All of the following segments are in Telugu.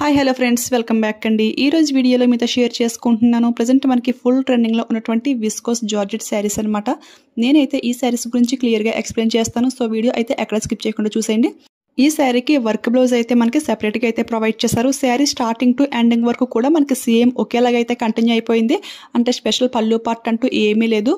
Hi hello friends, welcome back అండి. ఈ రోజు వీడియోలో మీతో షేర్ చేసుకుంటున్నాను. ప్రజెంట్ మనకి ఫుల్ ట్రెండింగ్లో ఉన్నటువంటి విస్కోస్ జార్జెట్ శారీస్ అనమాట. నేనైతే ఈ శారీస్ గురించి క్లియర్గా ఎక్స్ప్లెయిన్ చేస్తాను. సో వీడియో అయితే ఎక్కడ స్కిప్ చేయకుండా చూసేయండి. ఈ శారీకి వర్క్ బ్లౌజ్ అయితే మనకి సెపరేట్గా అయితే ప్రొవైడ్ చేశారు. శారీ స్టార్టింగ్ టు ఎండింగ్ వరకు కూడా మనకి సేమ్ ఒకేలాగా అయితే కంటిన్యూ అయిపోయింది. అంటే స్పెషల్ పళ్ళు పార్ట్ అంటూ ఏమీ లేదు.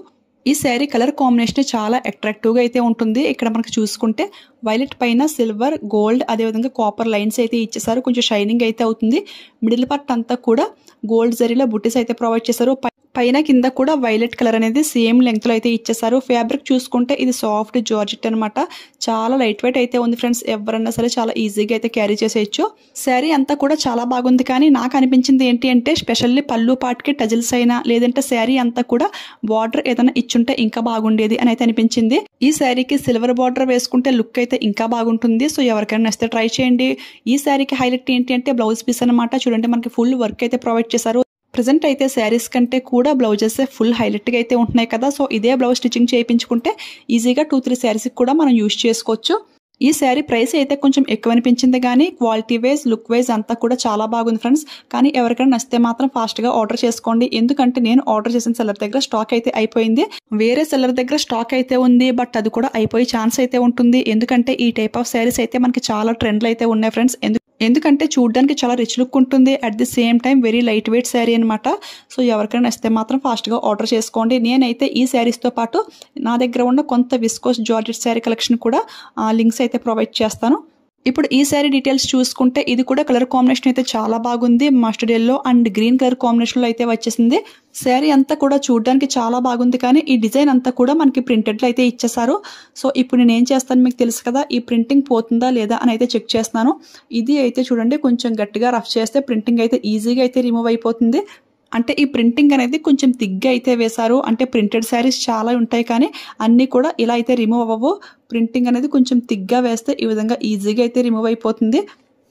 ఈ శారీ కలర్ కాంబినేషన్ చాలా అట్రాక్టివ్గా అయితే ఉంటుంది. ఇక్కడ మనకు చూసుకుంటే వైలెట్ పైన సిల్వర్, గోల్డ్, అదేవిధంగా కాపర్ లైన్స్ అయితే ఇచ్చేసారు. కొంచెం షైనింగ్ అయితే అవుతుంది. మిడిల్ పార్ట్ అంతా కూడా గోల్డ్ జరీలో బుట్టీస్ అయితే ప్రొవైడ్ చేశారు. పైన కింద కూడా వైలెట్ కలర్ అనేది సేమ్ లెంగ్త్ లో అయితే ఇచ్చేసారు. ఫ్యాబ్రిక్ చూసుకుంటే ఇది సాఫ్ట్ జార్జెట్ అనమాట. చాలా లైట్ వెయిట్ అయితే ఉంది ఫ్రెండ్స్. ఎవరన్నా సరే చాలా ఈజీగా అయితే క్యారీ చేసేయచ్చు. శారీ అంతా కూడా చాలా బాగుంది. కానీ నాకు అనిపించింది ఏంటి అంటే స్పెషల్లీ పళ్ళు పార్ట్కి టజిల్స్ అయినా లేదంటే శారీ అంతా కూడా బార్డర్ ఏదైనా ఇచ్చుంటే ఇంకా బాగుండేది అని అయితే అనిపించింది. ఈ శారీకి సిల్వర్ బార్డర్ వేసుకుంటే లుక్ అయితే ఇంకా బాగుంటుంది. సో ఎవరికైనా నచ్చితే ట్రై చేయండి. ఈ శారీకి హైలైట్ ఏంటి అంటే బ్లౌజ్ పీస్ అనమాట. చూడండి మనకి ఫుల్ వర్క్ అయితే ప్రొవైడ్ చేశారు. ప్రజెంట్ అయితే శారీస్ కంటే కూడా బ్లౌజెస్ ఫుల్ హైలైట్గా అయితే ఉంటున్నాయి కదా. సో ఇదే బ్లౌజ్ స్టిచ్చింగ్ చేయించుకుంటే ఈజీగా 2-3 శారీస్కి కూడా మనం యూజ్ చేసుకోవచ్చు. ఈ శారీ ప్రైస్ అయితే కొంచెం ఎక్కువ అనిపించింది, కానీ క్వాలిటీ వైజ్, లుక్ వైజ్ అంతా కూడా చాలా బాగుంది ఫ్రెండ్స్. కానీ ఎవరికైనా నచ్చితే మాత్రం ఫాస్ట్గా ఆర్డర్ చేసుకోండి. ఎందుకంటే నేను ఆర్డర్ చేసిన సెల్లర్ దగ్గర స్టాక్ అయితే అయిపోయింది. వేరే సెల్లర్ దగ్గర స్టాక్ అయితే ఉంది, బట్ అది కూడా అయిపోయే ఛాన్స్ అయితే ఉంటుంది. ఎందుకంటే ఈ టైప్ ఆఫ్ శారీస్ అయితే మనకి చాలా ట్రెండ్లు అయితే ఉన్నాయి ఫ్రెండ్స్. ఎందుకంటే చూడడానికి చాలా రిచ్ లుక్ ఉంటుంది. At the same time very light weight sari అనమాట. సో ఎవరికైనా నచ్చితే మాత్రం ఫాస్ట్గా ఆర్డర్ చేసుకోండి. నేనైతే ఈ శారీస్తో పాటు నా దగ్గర ఉన్న కొంత విస్కోస్ జార్జెట్ శారీ కలెక్షన్ కూడా లింక్స్ అయితే ప్రొవైడ్ చేస్తాను. ఇప్పుడు ఈ శారీ డీటెయిల్స్ చూసుకుంటే ఇది కూడా కలర్ కాంబినేషన్ అయితే చాలా బాగుంది. Mustard yellow and green colour కాంబినేషన్లో అయితే వచ్చేసింది. శారీ అంతా కూడా చూడడానికి చాలా బాగుంది, కానీ ఈ డిజైన్ అంతా కూడా మనకి ప్రింటెడ్లో అయితే ఇచ్చేసారు. సో ఇప్పుడు నేను ఏం చేస్తాను మీకు తెలుసు కదా, ఈ ప్రింటింగ్ పోతుందా లేదా అని అయితే చెక్ చేస్తున్నాను. ఇది అయితే చూడండి కొంచెం గట్టిగా రఫ్ చేస్తే ప్రింటింగ్ అయితే ఈజీగా అయితే రిమూవ్ అయిపోతుంది. అంటే ఈ ప్రింటింగ్ అనేది కొంచెం తిగ్గా అయితే వేశారు. అంటే ప్రింటెడ్ శారీస్ చాలా ఉంటాయి, కానీ అన్నీ కూడా ఇలా అయితే రిమూవ్ అవ్వవు. ప్రింటింగ్ అనేది కొంచెం తిగ్గా వేస్తే ఈ విధంగా ఈజీగా అయితే రిమూవ్ అయిపోతుంది.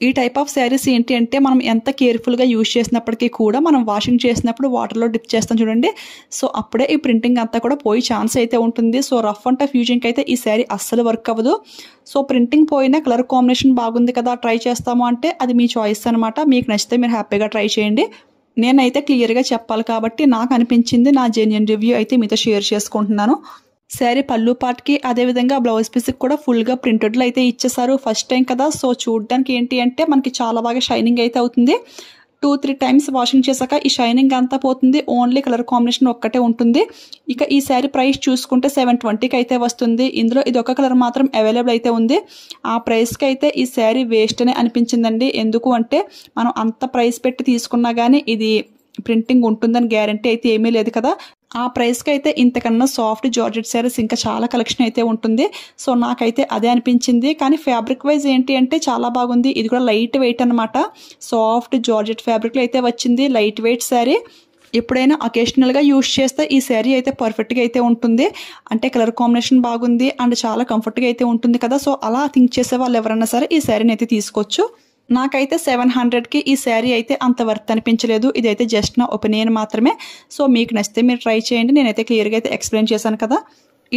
ఈ టైప్ ఆఫ్ శారీస్ ఏంటి అంటే మనం ఎంత కేర్ఫుల్గా యూజ్ చేసినప్పటికీ కూడా మనం వాషింగ్ చేసినప్పుడు వాటర్లో డిప్ చేస్తాం చూడండి. సో అప్పుడే ఈ ప్రింటింగ్ అంతా కూడా పోయే ఛాన్స్ అయితే ఉంటుంది. సో రఫ్ అండ్ టఫ్ యూజింగ్కి అయితే ఈ శారీ అస్సలు వర్క్ అవ్వదు. సో ప్రింటింగ్ పోయినా కలర్ కాంబినేషన్ బాగుంది కదా, ట్రై చేస్తాము అంటే అది మీ చాయిస్ అనమాట. మీకు నచ్చితే మీరు హ్యాపీగా ట్రై చేయండి. నేనైతే క్లియర్గా చెప్పాలి కాబట్టి నాకు అనిపించింది, నా జెన్యూన్ రివ్యూ అయితే మీతో షేర్ చేసుకుంటున్నాను. శారీ పళ్ళు పార్ట్కి అదేవిధంగా బ్లౌజ్ పీస్కి కూడా ఫుల్గా ప్రింటెడ్లో అయితే ఇచ్చేసారు. ఫస్ట్ టైం కదా, సో చూడడానికి ఏంటి అంటే మనకి చాలా బాగా షైనింగ్ అయితే అవుతుంది. 2-3 టైమ్స్ వాషింగ్ చేశాక ఈ షైనింగ్ అంతా పోతుంది. ఓన్లీ కలర్ కాంబినేషన్ ఒక్కటే ఉంటుంది. ఇక ఈ శారీ ప్రైస్ చూసుకుంటే 720కి అయితే వస్తుంది. ఇందులో ఇది ఒక కలర్ మాత్రం అవైలబుల్ అయితే ఉంది. ఆ ప్రైస్కి అయితే ఈ శారీ వేస్ట్ అనే అనిపించిందండి. ఎందుకు అంటే మనం అంత ప్రైస్ పెట్టి తీసుకున్నా కానీ ఇది ప్రింటింగ్ ఉంటుందని గ్యారంటీ అయితే ఏమీ లేదు కదా. ఆ ప్రైస్కి అయితే ఇంతకన్నా సాఫ్ట్ జార్జెట్ శారీస్ ఇంకా చాలా కలెక్షన్ అయితే ఉంటుంది. సో నాకైతే అదే అనిపించింది. కానీ ఫ్యాబ్రిక్ వైజ్ ఏంటి అంటే చాలా బాగుంది. ఇది కూడా లైట్ వెయిట్ అనమాట. సాఫ్ట్ జార్జెట్ ఫ్యాబ్రిక్లో అయితే వచ్చింది. Light weight sari. ఎప్పుడైనా అకేషనల్గా యూజ్ చేస్తే ఈ శారీ అయితే పర్ఫెక్ట్గా అయితే ఉంటుంది. అంటే కలర్ కాంబినేషన్ బాగుంది అండ్ చాలా కంఫర్ట్గా అయితే ఉంటుంది కదా. సో అలా థింక్ చేసే వాళ్ళు ఎవరైనా సరే ఈ శారీని అయితే తీసుకోవచ్చు. నాకైతే 700కి ఈ శారీ అయితే అంత వర్త్ అనిపించలేదు. ఇదైతే జస్ట్ నా ఒపీనియన్ మాత్రమే. సో మీకు నచ్చితే మీరు ట్రై చేయండి. నేనైతే క్లియర్గా అయితే ఎక్స్ప్లెయిన్ చేశాను కదా.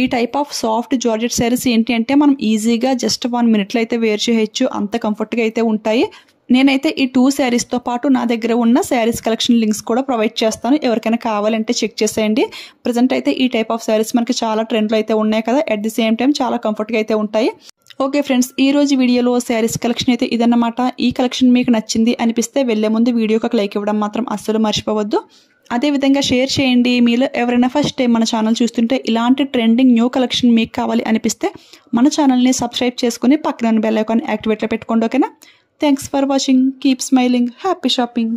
ఈ type of soft georgette saris ఏంటి అంటే మనం ఈజీగా జస్ట్ 1 మినిట్లో అయితే వేర్ చేయొచ్చు. అంత కంఫర్ట్గా అయితే ఉంటాయి. నేనైతే ఈ 2 శారీస్తో పాటు నా దగ్గర ఉన్న శారీస్ కలెక్షన్ లింక్స్ కూడా ప్రొవైడ్ చేస్తాను. ఎవరికైనా కావాలంటే చెక్ చేసేయండి. ప్రజెంట్ అయితే ఈ టైప్ ఆఫ్ శారీస్ మనకి చాలా ట్రెండ్లో అయితే ఉన్నాయి కదా. అట్ ది సేమ్ టైం చాలా కంఫర్ట్గా అయితే ఉంటాయి. ఓకే ఫ్రెండ్స్, ఈ రోజు వీడియోలో శారీస్ కలెక్షన్ అయితే ఇదన్నమాట. ఈ కలెక్షన్ మీకు నచ్చింది అనిపిస్తే వెళ్లే ముందు వీడియోకి ఒక లైక్ ఇవ్వడం మాత్రం అస్సలు మర్చిపోవద్దు. అదేవిధంగా షేర్ చేయండి. మీలో ఎవరైనా ఫస్ట్ టైం మన ఛానల్ చూస్తుంటే ఇలాంటి ట్రెండింగ్ న్యూ కలెక్షన్ మీకు కావాలి అనిపిస్తే మన ఛానల్ని సబ్స్క్రైబ్ చేసుకుని పక్కన బెల్ ఐకాన్ యాక్టివేట్లో పెట్టుకోండి. ఓకేనా? Thanks for watching. Keep smiling. Happy shopping.